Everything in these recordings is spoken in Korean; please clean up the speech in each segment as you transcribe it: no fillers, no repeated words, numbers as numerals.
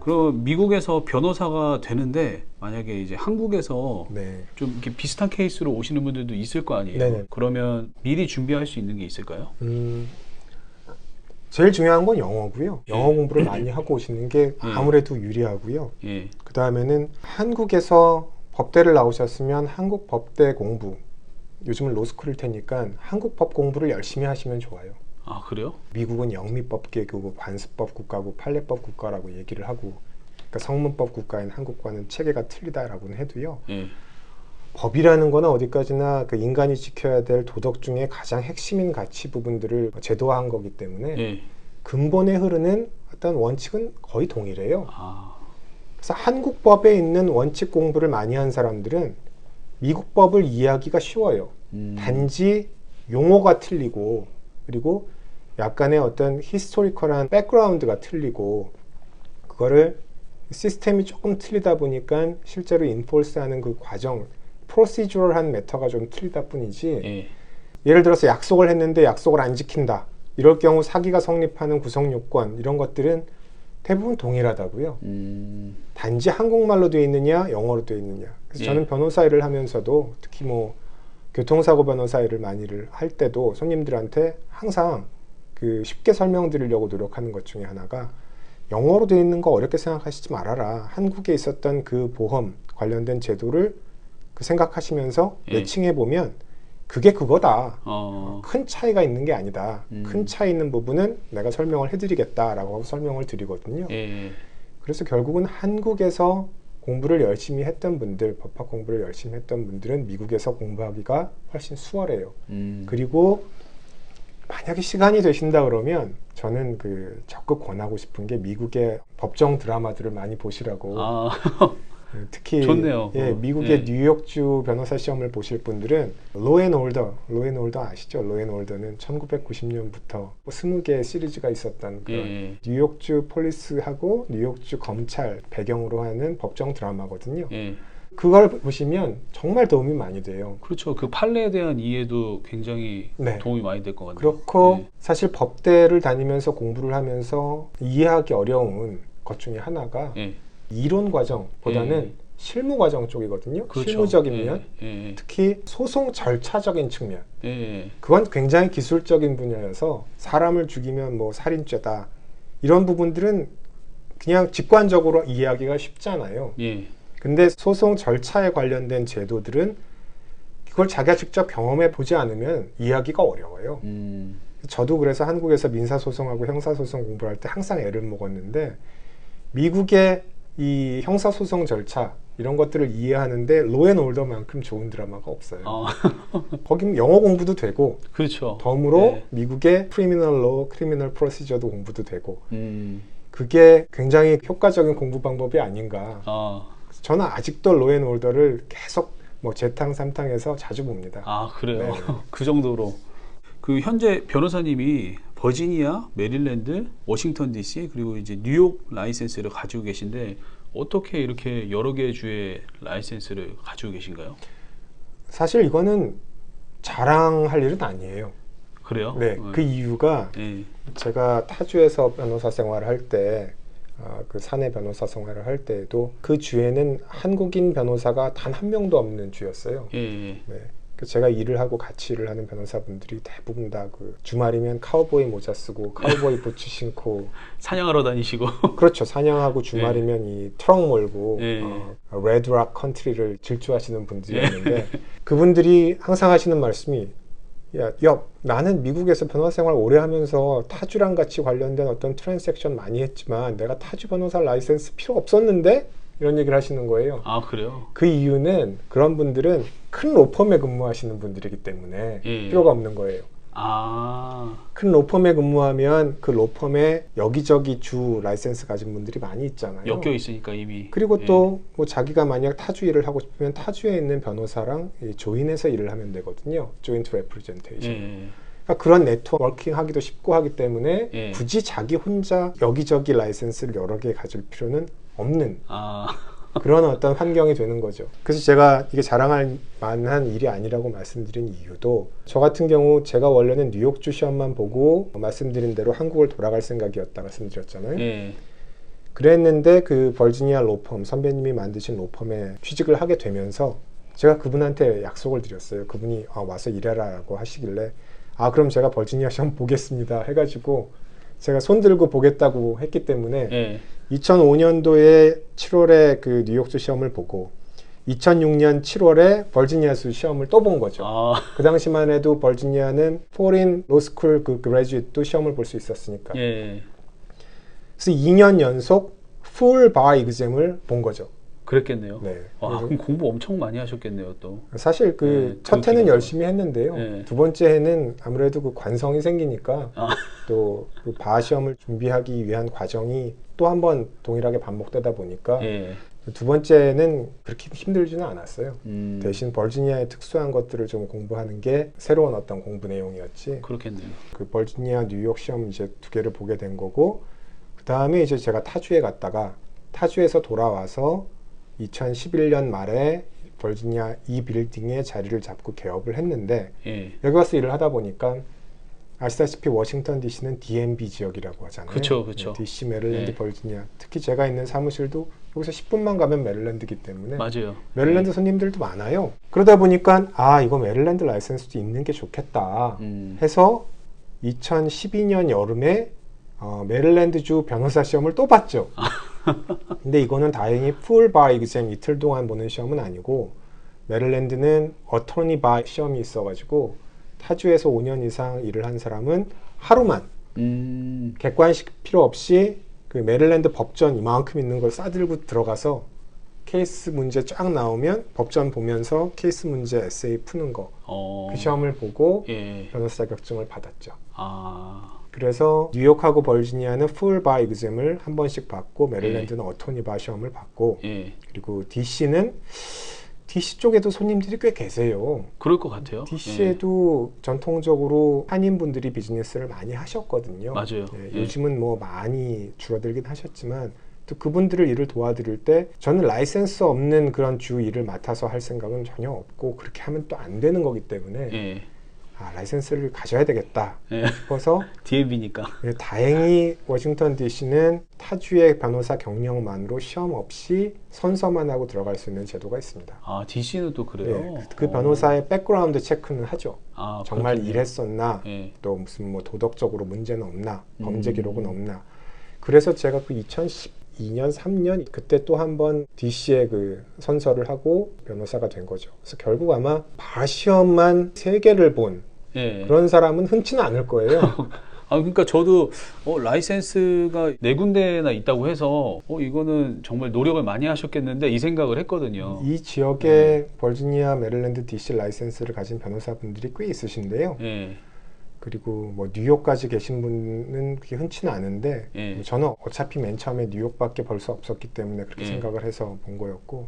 그럼 미국에서 변호사가 되는데 만약에 이제 한국에서 네. 좀 이렇게 비슷한 케이스로 오시는 분들도 있을 거 아니에요. 네네. 그러면 미리 준비할 수 있는 게 있을까요? 제일 중요한 건 영어고요. 영어 예. 공부를 많이 하고 오시는 게 아무래도 유리하고요. 예. 그 다음에는 한국에서 법대를 나오셨으면 한국 법대 공부, 요즘은 로스쿨일 테니까 한국 법 공부를 열심히 하시면 좋아요. 아, 그래요? 미국은 영미법계고 관습법 국가고 판례법 국가라고 얘기를 하고, 그러니까 성문법 국가인 한국과는 체계가 틀리다라고는 해도요. 예. 법이라는 거는 어디까지나 그 인간이 지켜야 될 도덕 중에 가장 핵심인 가치 부분들을 제도화한 거기 때문에 예. 근본에 흐르는 어떤 원칙은 거의 동일해요. 아, 그래서 한국 법에 있는 원칙 공부를 많이 한 사람들은 미국 법을 이해하기가 쉬워요. 단지 용어가 틀리고, 그리고 약간의 어떤 히스토리컬한 백그라운드가 틀리고, 그거를 시스템이 조금 틀리다 보니까 실제로 인폴스하는 그 과정, 프로시저럴한 메터가 좀 틀리다 뿐이지. 예. 예를 들어서 약속을 했는데 약속을 안 지킨다, 이럴 경우 사기가 성립하는 구성 요건, 이런 것들은 대부분 동일하다고요. 단지 한국말로 되어 있느냐 영어로 되어 있느냐. 그래서 예. 저는 변호사 일을 하면서도 특히 뭐 교통사고 변호사 일을 많이 할 때도 손님들한테 항상 그 쉽게 설명드리려고 노력하는 것 중에 하나가, 영어로 되어 있는 거 어렵게 생각하시지 말아라. 한국에 있었던 그 보험 관련된 제도를 그 생각하시면서 예. 매칭해 보면 그게 그거다. 큰 차이가 있는 게 아니다. 큰 차이 있는 부분은 내가 설명을 해드리겠다라고 설명을 드리거든요. 예. 그래서 결국은 한국에서 공부를 열심히 했던 분들, 법학 공부를 열심히 했던 분들은 미국에서 공부하기가 훨씬 수월해요. 그리고 만약에 시간이 되신다 그러면 저는 그 적극 권하고 싶은 게 미국의 법정 드라마들을 많이 보시라고. 아, 특히 좋네요. 예, 미국의 예. 뉴욕주 변호사 시험을 보실 분들은 로앤올더 아시죠? 로앤올더는 1990년부터 20개의 시리즈가 있었던 그런 예. 뉴욕주 폴리스하고 뉴욕주 검찰 배경으로 하는 법정 드라마거든요. 예. 그걸 보시면 정말 도움이 많이 돼요. 그렇죠. 그 판례에 대한 이해도 굉장히 네. 도움이 많이 될 것 같네요. 그렇고 예. 사실 법대를 다니면서 공부를 하면서 이해하기 어려운 것 중에 하나가 예. 이론 과정보다는 예. 실무 과정 쪽이거든요. 그렇죠. 실무적인 면, 예. 특히 소송 절차적인 측면. 예. 그건 굉장히 기술적인 분야여서 사람을 죽이면 뭐 살인죄다, 이런 부분들은 그냥 직관적으로 이해하기가 쉽잖아요. 예. 근데 소송 절차에 관련된 제도들은 그걸 자기가 직접 경험해 보지 않으면 이해하기가 어려워요. 저도 그래서 한국에서 민사소송하고 형사소송 공부할 때 항상 애를 먹었는데, 미국의 이 형사소송 절차 이런 것들을 이해하는데 로앤올더만큼 좋은 드라마가 없어요. 거긴 영어 공부도 되고, 그렇죠. 덤으로 예. 미국의 크리미널 로, 크리미널 프로시저도 공부도 되고, 그게 굉장히 효과적인 공부 방법이 아닌가. 저는 아직도 로앤올더를 계속 뭐 재탕 삼탕해서 자주 봅니다. 아, 그래요? 네. 그 정도로. 그 현재 변호사님이 버지니아, 메릴랜드, 워싱턴 DC, 그리고 이제 뉴욕 라이센스를 가지고 계신데 어떻게 이렇게 여러 개의 주의 라이센스를 가지고 계신가요? 사실 이거는 자랑할 일은 아니에요. 그래요? 네, 그 이유가 예. 제가 타주에서 변호사 생활을 할 때, 그 사내 변호사 생활을 할 때에도 그 주에는 한국인 변호사가 단 한 명도 없는 주였어요. 예. 네. 그 제가 일을 하고 같이 일을 하는 변호사분들이 대부분 다 그 주말이면 카우보이 모자 쓰고 카우보이 부츠 신고 사냥하러 다니시고. 그렇죠. 사냥하고 주말이면 이 트럭 몰고 예. 레드락 컨트리를 질주하시는 분들이었는데 그분들이 항상 하시는 말씀이, 야, 나는 미국에서 변호사 생활 오래 하면서 타주랑 같이 관련된 어떤 트랜잭션 많이 했지만 내가 타주 변호사 라이센스 필요 없었는데? 이런 얘기를 하시는 거예요. 아, 그래요? 그 이유는 그런 분들은 큰 로펌에 근무하시는 분들이기 때문에 예. 필요가 없는 거예요. 큰 로펌에 근무하면 그 로펌에 여기저기 주 라이센스 가진 분들이 많이 있잖아요. 엮여 있으니까 이미. 그리고 또 뭐 자기가 만약 타주 일을 하고 싶으면 타주에 있는 변호사랑 조인해서 일을 하면 되거든요. 조인트 레프리젠테이션. 그러니까 그런 네트워킹 하기도 쉽고 하기 때문에 굳이 자기 혼자 여기저기 라이센스를 여러 개 가질 필요는 없는 그런 어떤 환경이 되는 거죠. 그래서 제가 이게 자랑할 만한 일이 아니라고 말씀드린 이유도, 저 같은 경우 제가 원래는 뉴욕주 시험만 보고 말씀드린 대로 한국을 돌아갈 생각이었다 말씀드렸잖아요. 그랬는데 그 버지니아 로펌, 선배님이 만드신 로펌에 취직을 하게 되면서 제가 그분한테 약속을 드렸어요. 그분이 와서 일해라라고 하시길래 그럼 제가 버지니아 시험 보겠습니다 해가지고 제가 손 들고 보겠다고 했기 때문에 2005년도에 7월에 그 뉴욕주 시험을 보고 2006년 7월에 버지니아주 시험을 또 본 거죠. 그 당시만 해도 버지니아는 Foreign Law School 그 graduate도 시험을 볼 수 있었으니까. 그래서 2년 연속 Full Bar Exam을 본 거죠. 그랬겠네요. 네. 그럼 공부 엄청 많이 하셨겠네요, 또. 사실 첫 해는 열심히 했는데요. 두 번째 해는 아무래도 그 관성이 생기니까 또 그 바 시험을 준비하기 위한 과정이 또 한 번 동일하게 반복되다 보니까 두 번째는 그렇게 힘들지는 않았어요. 대신 버지니아의 특수한 것들을 좀 공부하는 게 새로운 어떤 공부 내용이었지. 그렇겠네요. 그 버지니아, 뉴욕 시험 이제 두 개를 보게 된 거고, 그 다음에 이제 제가 타주에 갔다가 타주에서 돌아와서 2011년 말에 버지니아 이 빌딩에 자리를 잡고 개업을 했는데 여기 와서 일을 하다 보니까 아시다시피 워싱턴 DC는 DMV 지역이라고 하잖아요. 그렇죠. DC, 메릴랜드, 버지니아. 특히 제가 있는 사무실도 여기서 10분만 가면 메릴랜드이기 때문에 맞아요. 메릴랜드 손님들도 많아요. 그러다 보니까 이거 메릴랜드 라이센스도 있는 게 좋겠다 해서 2012년 여름에 메릴랜드주 변호사 시험을 또 봤죠. 근데 이거는 다행히 풀 바 exam 이틀 동안 보는 시험은 아니고 메릴랜드는 어토니 바 시험이 있어가지고 타주에서 5년 이상 일을 한 사람은 하루만 객관식 필요 없이 그 메릴랜드 법전 이만큼 있는 걸 싸들고 들어가서 케이스 문제 쫙 나오면 법전 보면서 케이스 문제 에세이 푸는 거 그 시험을 보고 변호사 자격증을 받았죠. 그래서 뉴욕하고 버지니아는 풀 바 exam을 한 번씩 받고 메릴랜드는 어토니 바 시험을 받고 그리고 DC 쪽에도 손님들이 꽤 계세요. 그럴 것 같아요. DC에도 전통적으로 한인분들이 비즈니스를 많이 하셨거든요. 맞아요. 요즘은 뭐 많이 줄어들긴 하셨지만 또 그분들을 일을 도와드릴 때 저는 라이센스 없는 그런 주 일을 맡아서 할 생각은 전혀 없고 그렇게 하면 또 안 되는 거기 때문에 라이센스를 가져야 되겠다 싶어서 DMV니까 다행히 워싱턴 DC는 타주의 변호사 경력만으로 시험 없이 선서만 하고 들어갈 수 있는 제도가 있습니다. DC는 또 그래요? 그 변호사의 백그라운드 체크는 하죠. 정말 그렇군요. 일했었나 또 무슨 뭐 도덕적으로 문제는 없나 범죄 기록은 없나. 그래서 제가 그 2012년 3년 그때 또 한 번 DC에 그 선서를 하고 변호사가 된 거죠. 그래서 결국 아마 바 시험만 3개를 본 그런 사람은 흔치는 않을 거예요. 그러니까 저도 라이센스가 4군데나 있다고 해서 이거는 정말 노력을 많이 하셨겠는데 이 생각을 했거든요. 이 지역에 버지니아, 메릴랜드, DC 라이센스를 가진 변호사분들이 꽤 있으신데요. 그리고 뭐 뉴욕까지 계신 분은 그게 흔치는 않은데 저는 어차피 맨 처음에 뉴욕밖에 볼 수 없었기 때문에 그렇게 생각을 해서 본 거였고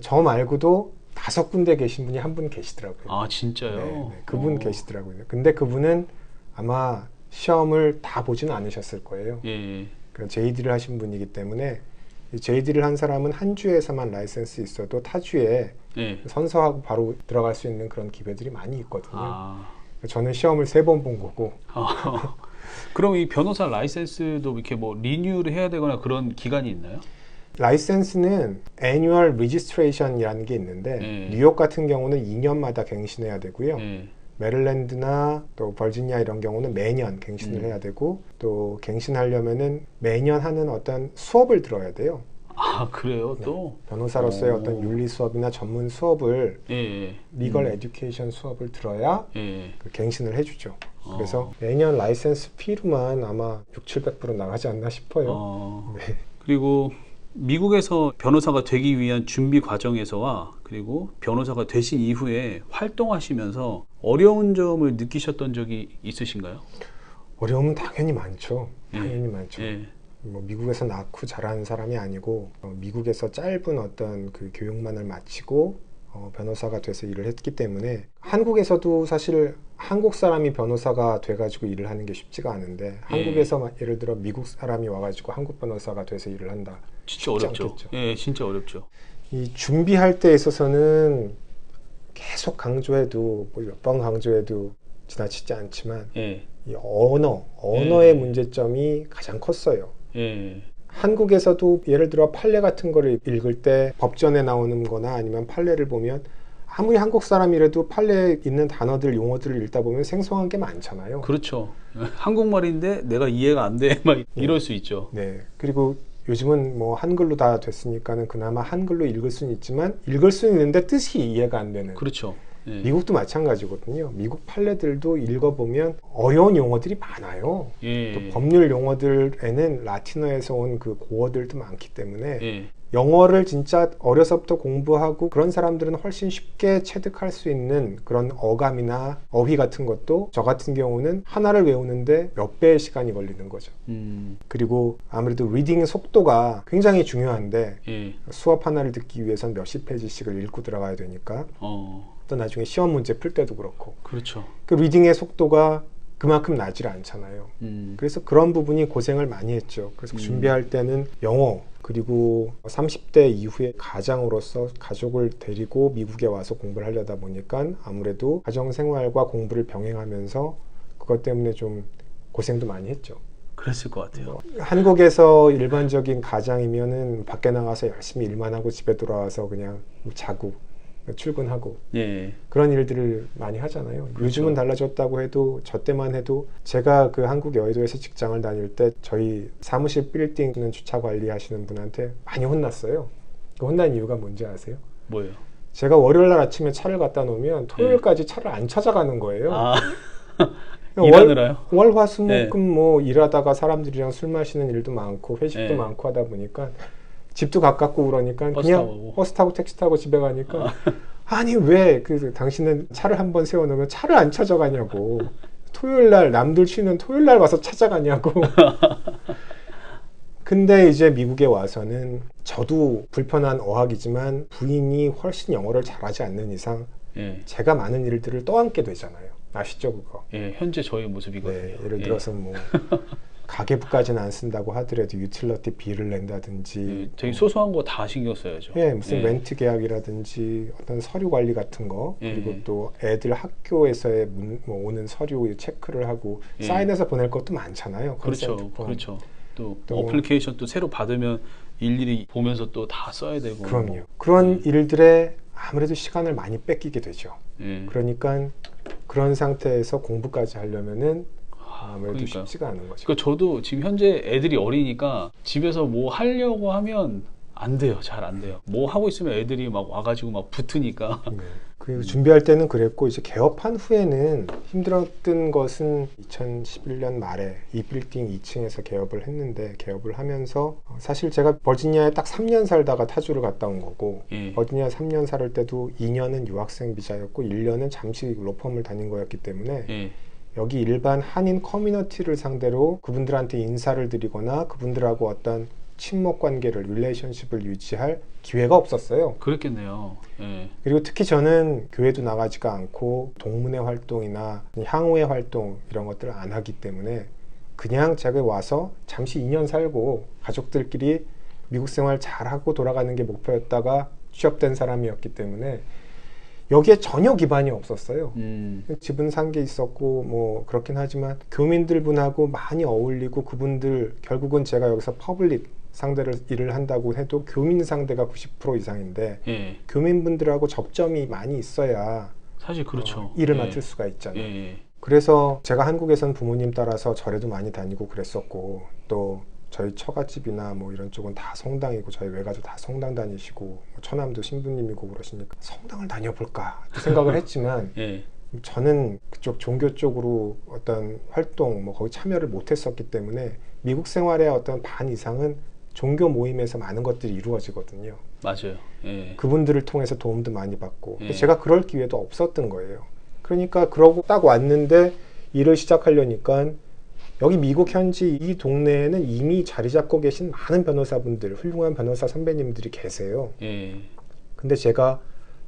저 말고도 5군데 계신 분이 한 분 계시더라고요. 진짜요? 그분 계시더라고요. 근데 그분은 아마 시험을 다 보지는 않으셨을 거예요. JD를 하신 분이기 때문에 JD를 한 사람은 한 주에서만 라이센스 있어도 타주에 선서하고 바로 들어갈 수 있는 그런 기회들이 많이 있거든요. 저는 시험을 3번 본 거고. 그럼 이 변호사 라이센스도 이렇게 뭐 리뉴를 해야 되거나 그런 기간이 있나요? 라이센스는 annual registration이라는 게 있는데 뉴욕 같은 경우는 2년마다 갱신해야 되고요. 메릴랜드나 또 버지니아 이런 경우는 매년 갱신을 해야 되고 또 갱신하려면은 매년 하는 어떤 수업을 들어야 돼요. 그래요? 또? 변호사로서의 어떤 윤리 수업이나 전문 수업을 리걸 에듀케이션 수업을 들어야 그 갱신을 해주죠. 그래서 매년 라이센스 피로만 아마 600~700% 나가지 않나 싶어요. 그리고 미국에서 변호사가 되기 위한 준비 과정에서와 그리고 변호사가 되신 이후에 활동하시면서 어려운 점을 느끼셨던 적이 있으신가요? 어려움은 당연히 많죠. 당연히 많죠. 뭐 미국에서 낳고 자란 사람이 아니고 미국에서 짧은 어떤 그 교육만을 마치고 변호사가 돼서 일을 했기 때문에 한국에서도 사실 한국 사람이 변호사가 돼가지고 일을 하는 게 쉽지가 않은데 한국에서 예를 들어 미국 사람이 와가지고 한국 변호사가 돼서 일을 한다. 진짜 어렵죠. 진짜 어렵죠. 이 준비할 때 있어서는 계속 강조해도 뭐 몇 번 강조해도 지나치지 않지만 이 언어의 문제점이 가장 컸어요. 한국에서도 예를 들어 판례 같은 거를 읽을 때 법전에 나오는 거나 아니면 판례를 보면 아무리 한국 사람이라도 판례에 있는 단어들, 용어들을 읽다 보면 생소한 게 많잖아요. 그렇죠. 한국말인데 내가 이해가 안 돼. 막 이럴 수 있죠. 네. 그리고 요즘은 뭐 한글로 다 됐으니까는 그나마 한글로 읽을 수는 있지만 읽을 수는 있는데 뜻이 이해가 안 되는. 그렇죠. 예. 미국도 마찬가지거든요. 미국 판례들도 읽어보면 어려운 용어들이 많아요. 예. 또 법률 용어들에는 라틴어에서 온 그 고어들도 많기 때문에 예. 영어를 진짜 어려서부터 공부하고 그런 사람들은 훨씬 쉽게 체득할 수 있는 그런 어감이나 어휘 같은 것도 저 같은 경우는 하나를 외우는데 몇 배의 시간이 걸리는 거죠. 그리고 아무래도 리딩 속도가 굉장히 중요한데 예. 수업 하나를 듣기 위해선 몇십 페이지씩을 읽고 들어가야 되니까 또 나중에 시험 문제 풀 때도 그렇고 그렇죠. 그 리딩의 속도가 그만큼 나질 않잖아요. 그래서 그런 부분이 고생을 많이 했죠. 그래서 준비할 때는 영어 그리고 30대 이후에 가장으로서 가족을 데리고 미국에 와서 공부를 하려다 보니까 아무래도 가정생활과 공부를 병행하면서 그것 때문에 좀 고생도 많이 했죠. 그랬을 것 같아요. 한국에서 일반적인 가장이면은 밖에 나가서 열심히 일만 하고 집에 돌아와서 그냥 자고 출근하고 예. 그런 일들을 많이 하잖아요. 그렇죠. 요즘은 달라졌다고 해도 저 때만 해도 제가 그 한국 여의도에서 직장을 다닐 때 저희 사무실 빌딩 주차 관리하시는 분한테 많이 혼났어요. 그 혼난 이유가 뭔지 아세요? 뭐예요? 제가 월요일 날 아침에 차를 갖다 놓으면 토요일까지 차를 안 찾아가는 거예요. 아, 일하느라요? 월, 화, 수, 목, 네. 금 뭐 일하다가 사람들이랑 술 마시는 일도 많고 회식도 네. 많고 하다 보니까 집도 가깝고 그러니까 버스 그냥 타고. 버스 타고 택시 타고 집에 가니까 아니 왜 그 당신은 차를 한번 세워놓으면 차를 안 찾아가냐고 토요일 날 남들 쉬는 토요일 날 와서 찾아가냐고 근데 이제 미국에 와서는 저도 불편한 어학이지만 부인이 훨씬 영어를 잘하지 않는 이상 예. 제가 많은 일들을 떠안게 되잖아요. 아시죠 그거? 예, 현재 저의 모습이거든요. 네, 예를 들어서 뭐 가계부까지는 안 쓴다고 하더라도 유틸러티 비를 낸다든지 예, 되게 소소한 거 다 신경 써야죠. 예, 무슨 예. 렌트 계약이라든지 어떤 서류 관리 같은 거 예. 그리고 또 애들 학교에서의 뭐 오는 서류 체크를 하고 예. 사인해서 보낼 것도 많잖아요. 그렇죠, 컨센트 폼. 그렇죠. 또 또 어플리케이션 또 새로 받으면 일일이 보면서 또 다 써야 되고. 그럼요. 그런 일들에 아무래도 시간을 많이 뺏기게 되죠. 예. 그러니까 그런 상태에서 공부까지 하려면은 아무래도 그러니까요. 쉽지가 않은 거죠. 그러니까 저도 지금 현재 애들이 어리니까 집에서 뭐 하려고 하면 안 돼요. 잘 안 돼요. 뭐 하고 있으면 애들이 막 와가지고 막 붙으니까. 네. 그 준비할 때는 그랬고 이제 개업한 후에는 힘들었던 것은 2011년 말에 이 빌딩 2층에서 개업을 했는데 개업을 하면서 사실 제가 버지니아에 딱 3년 살다가 타주를 갔다 온 거고 예. 버지니아 3년 살을 때도 2년은 유학생 비자였고 1년은 잠시 로펌을 다닌 거였기 때문에 예. 여기 일반 한인 커뮤니티를 상대로 그분들한테 인사를 드리거나 그분들하고 어떤 친목 관계를 릴레이션십을 유지할 기회가 없었어요. 그랬겠네요. 예. 그리고 특히 저는 교회도 나가지가 않고 동문회 활동이나 향후회 활동 이런 것들을 안 하기 때문에 그냥 제가 와서 잠시 2년 살고 가족들끼리 미국 생활 잘하고 돌아가는 게 목표였다가 취업된 사람이었기 때문에 여기에 전혀 기반이 없었어요. 집은 산 게 있었고 뭐 그렇긴 하지만 교민들 분하고 많이 어울리고 그분들 결국은 제가 여기서 퍼블릭 상대를 일을 한다고 해도 교민 상대가 90% 이상인데 예. 교민분들하고 접점이 많이 있어야 사실 그렇죠. 일을 예. 맡을 수가 있잖아요. 예. 그래서 제가 한국에선 부모님 따라서 절에도 많이 다니고 그랬었고 또 저희 처갓집이나 뭐 이런 쪽은 다 성당이고 저희 외가도 다 성당 다니시고 뭐 처남도 신부님이고 그러시니까 성당을 다녀볼까 생각을 했지만 예. 저는 그쪽 종교 쪽으로 어떤 활동 뭐 거기 참여를 못했었기 때문에 미국 생활의 어떤 반 이상은 종교 모임에서 많은 것들이 이루어지거든요. 맞아요. 예. 그분들을 통해서 도움도 많이 받고 예. 제가 그럴 기회도 없었던 거예요. 그러니까 그러고 딱 왔는데 일을 시작하려니까 여기 미국 현지 이 동네에는 이미 자리 잡고 계신 많은 변호사분들, 훌륭한 변호사 선배님들이 계세요. 예. 근데 제가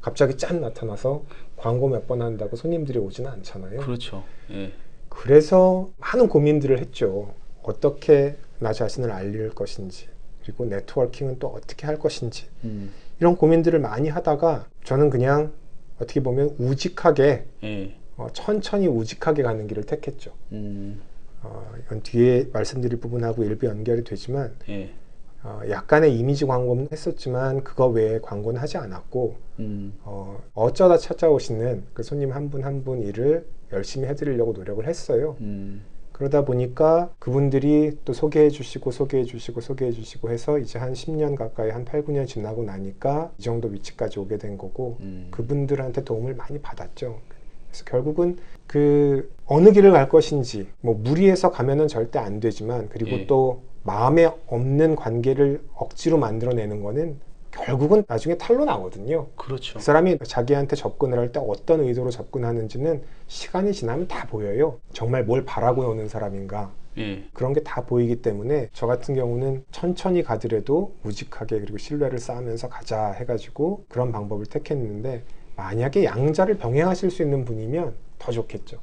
갑자기 짠 나타나서 광고 몇 번 한다고 손님들이 오지는 않잖아요. 그렇죠. 예. 그래서 많은 고민들을 했죠. 어떻게 나 자신을 알릴 것인지, 그리고 네트워킹은 또 어떻게 할 것인지 이런 고민들을 많이 하다가 저는 그냥 어떻게 보면 우직하게 예. 천천히 우직하게 가는 길을 택했죠. 이건 뒤에 말씀드릴 부분하고 일부 연결이 되지만 예. 약간의 이미지 광고는 했었지만 그거 외에 광고는 하지 않았고 어쩌다 찾아오시는 그 손님 한 분 한 분 일을 열심히 해드리려고 노력을 했어요. 그러다 보니까 그분들이 또 소개해 주시고 해서 이제 한 10년 가까이 한 8, 9년 지나고 나니까 이 정도 위치까지 오게 된 거고 그분들한테 도움을 많이 받았죠. 그래서 결국은 그 어느 길을 갈 것인지 뭐 무리해서 가면은 절대 안 되지만 그리고 또 마음에 없는 관계를 억지로 만들어내는 거는 결국은 나중에 탄로 나거든요. 그렇죠. 그 사람이 자기한테 접근을 할 때 어떤 의도로 접근하는지는 시간이 지나면 다 보여요. 정말 뭘 바라고 오는 사람인가. 그런 게 다 보이기 때문에 저 같은 경우는 천천히 가더라도 우직하게 그리고 신뢰를 쌓으면서 가자 해가지고 그런 방법을 택했는데 만약에 양자를 병행하실 수 있는 분이면 더 좋겠죠.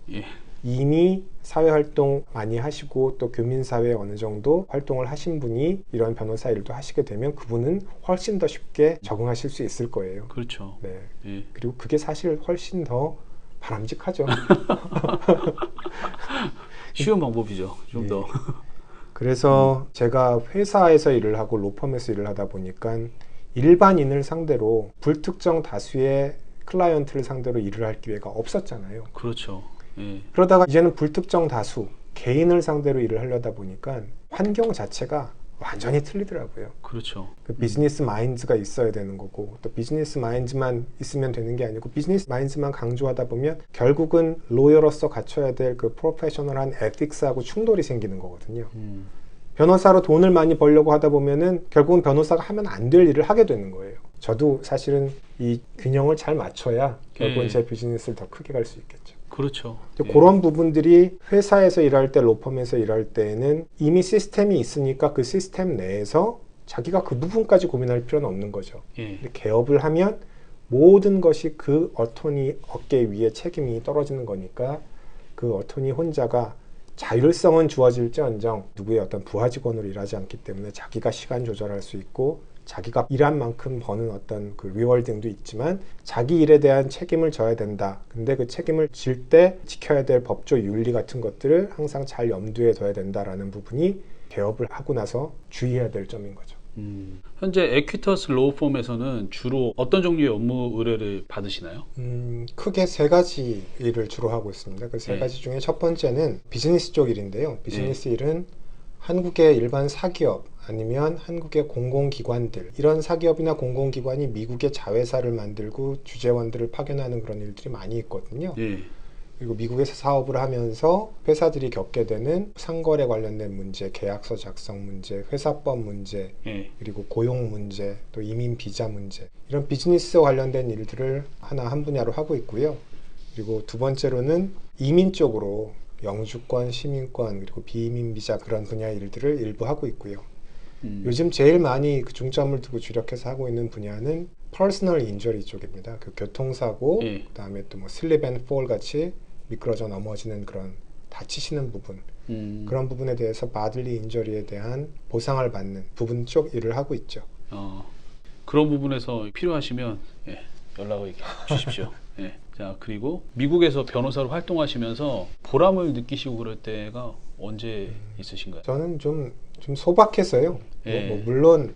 이미 사회활동 많이 하시고 또 교민사회에 어느 정도 활동을 하신 분이 이런 변호사 일도 하시게 되면 그분은 훨씬 더 쉽게 적응하실 수 있을 거예요. 그렇죠. 네. 그리고 그게 사실 훨씬 더 바람직하죠. 쉬운 방법이죠. 좀 더. 그래서 제가 회사에서 일을 하고 로펌에서 일을 하다 보니까 일반인을 상대로 불특정 다수의 클라이언트를 상대로 일을 할 기회가 없었잖아요. 그렇죠. 그러다가 이제는 불특정 다수 개인을 상대로 일을 하려다 보니까 환경 자체가 완전히 틀리더라고요. 그렇죠. 그 비즈니스 마인드가 있어야 되는 거고 또 비즈니스 마인드만 있으면 되는 게 아니고 비즈니스 마인드만 강조하다 보면 결국은 로여로서 갖춰야 될 그 프로페셔널한 에틱스하고 충돌이 생기는 거거든요. 변호사로 돈을 많이 벌려고 하다 보면은 결국은 변호사가 하면 안 될 일을 하게 되는 거예요. 저도 사실은 이 균형을 잘 맞춰야 결국은 제 비즈니스를 더 크게 갈 수 있겠죠. 그렇죠. 그런 부분들이 회사에서 일할 때, 로펌에서 일할 때는 이미 시스템이 있으니까 그 시스템 내에서 자기가 그 부분까지 고민할 필요는 없는 거죠. 근데 개업을 하면 모든 것이 그 어토니 어깨 위에 책임이 떨어지는 거니까 그 어토니 혼자가 자율성은 주어질지언정 누구의 어떤 부하 직원으로 일하지 않기 때문에 자기가 시간 조절할 수 있고 자기가 일한 만큼 버는 어떤 그 리워딩도 있지만 자기 일에 대한 책임을 져야 된다. 근데 그 책임을 질 때 지켜야 될 법조 윤리 같은 것들을 항상 잘 염두에 둬야 된다라는 부분이 개업을 하고 나서 주의해야 될 점인 거죠. 현재 에퀴터스 로우펌에서는 주로 어떤 종류의 업무 의뢰를 받으시나요? 크게 세 가지 일을 주로 하고 있습니다. 그 세 가지 중에 첫 번째는 비즈니스 쪽 일인데요. 비즈니스 일은 한국의 일반 사기업 아니면 한국의 공공기관들 이런 사기업이나 공공기관이 미국의 자회사를 만들고 주재원들을 파견하는 그런 일들이 많이 있거든요. 그리고 미국에서 사업을 하면서 회사들이 겪게 되는 상거래 관련된 문제, 계약서 작성 문제, 회사법 문제, 그리고 고용 문제, 또 이민 비자 문제 이런 비즈니스 관련된 일들을 하나 한 분야로 하고 있고요. 그리고 두 번째로는 이민 쪽으로 영주권, 시민권, 그리고 비이민 비자 그런 분야의 일들을 일부 하고 있고요. 요즘 제일 많이 그 중점을 두고 주력해서 하고 있는 분야는 퍼스널 인저리 쪽입니다. 그 교통사고, 그다음에 또 뭐 슬립 앤 폴 같이 미끄러져 넘어지는 그런 다치시는 부분 그런 부분에 대해서 바들리 인저리에 대한 보상을 받는 부분 쪽 일을 하고 있죠. 그런 부분에서 필요하시면 연락을 주십시오. 자, 그리고 미국에서 변호사로 활동하시면서 보람을 느끼시고 그럴 때가 언제 있으신가요? 저는 좀 소박해서요. 물론